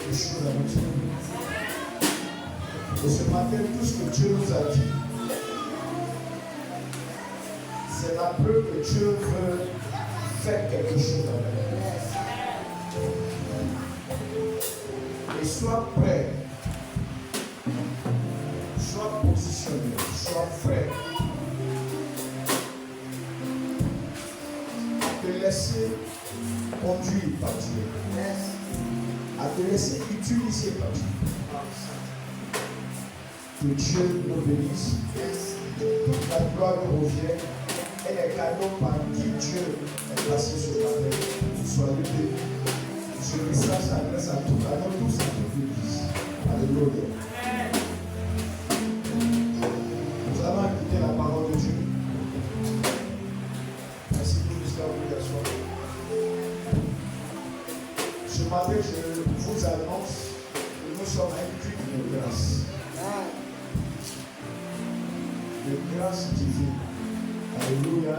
quelque chose à notre vie. Et ce matin, tout ce que Dieu nous a dit, c'est la preuve que Dieu veut faire quelque chose avec nous. Et sois prêt, sois positionné, sois prêt à te laisser conduire par Dieu, à te laisser utiliser par Dieu. Que Dieu nous bénisse, toute la gloire nous revient et les cadeaux par qui Dieu est placé sur la terre. Soyez bénis. Ce message s'adresse à tous, à nous tous, à toute l'Église. Alléluia. Nous allons écouter la parole de Dieu. Merci pour l'histoire de ce matin, je vous annonce que nous sommes un culte de grâce. De grâce divine. Alléluia.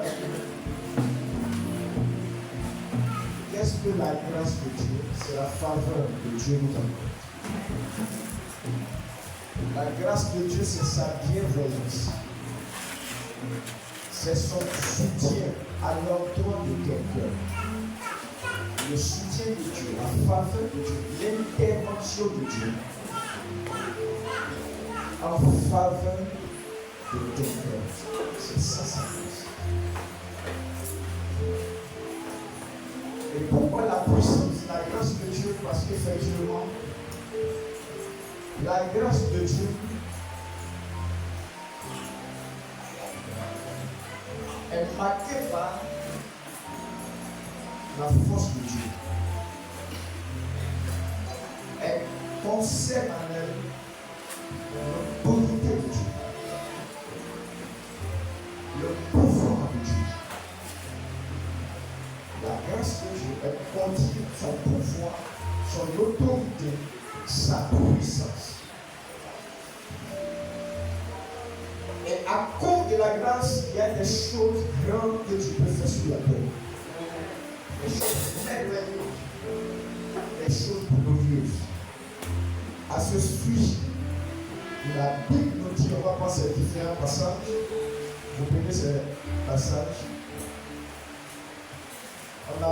Qu'est-ce que la grâce de Dieu? C'est la faveur que Dieu nous accorde. La grâce de Dieu, c'est sa bienveillance. C'est son soutien à l'endroit de ton cœur. Le soutien de Dieu, la faveur de Dieu, l'intervention de Dieu en faveur de ton cœur. C'est ça, sa grâce. Et pourquoi la puissance, la grâce de Dieu? Parce qu'effectivement, la grâce de Dieu est marquée par la force de Dieu. Elle concerne en elle l'autorité de Dieu, le pouvoir de Dieu. La grâce de Dieu, elle contient son pouvoir, son autorité, sa puissance. Et à cause de la grâce, il y a des choses grandes que tu peux faire sur la terre. Des choses merveilleuses, des choses glorieuses. À ce sujet, la Bible nous dit, on va voir ces différents passages. Vous prenez ces passages. On a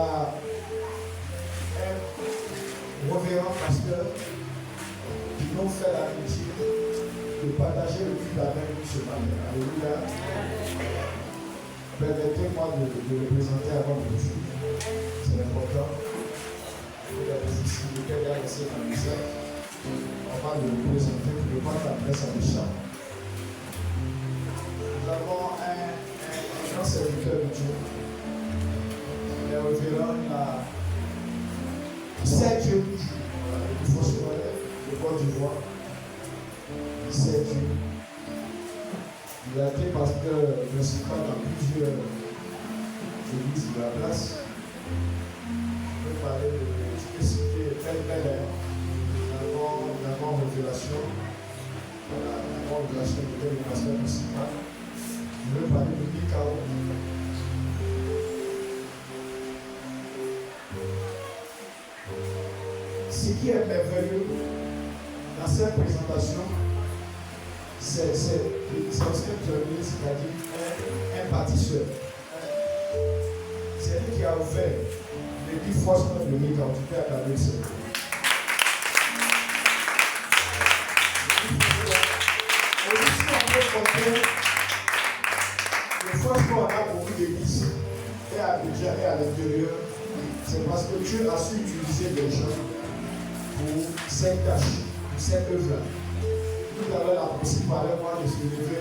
un révérend pasteur qui nous fait l'amitié de partager le culte avec nous ce matin. Alléluia. Permettez-moi de le présenter avant de vous. C'est important. Il y a des difficultés à laisser dans le cercle. On va le présenter pour ne pas t'appeler sa méchant. Nous avons un grand serviteur de Dieu. Le révérend, il a 7 Dieu toujours. Il faut se connaître, le Côte d'Ivoire. 7 Dieu. Il a été pasteur principal dans plusieurs églises de la place. Je peux parler de spécificité très belle. Nous avons révélation. La révélation de le pasteur principal. Je veux parler de Mikao. Ce qui est merveilleux dans cette présentation, c'est un scripteur, c'est-à-dire un bâtisseur. C'est lui qui a ouvert l'église forcément de Mikao. Tu peux accorder ça. Le franchement, on a beaucoup d'églises, et à Abidjan et à l'intérieur, c'est parce que Dieu a su utiliser des gens pour cette tâche, pour cette œuvre-là. Tout à l'heure, la principale, moi, je suis levé.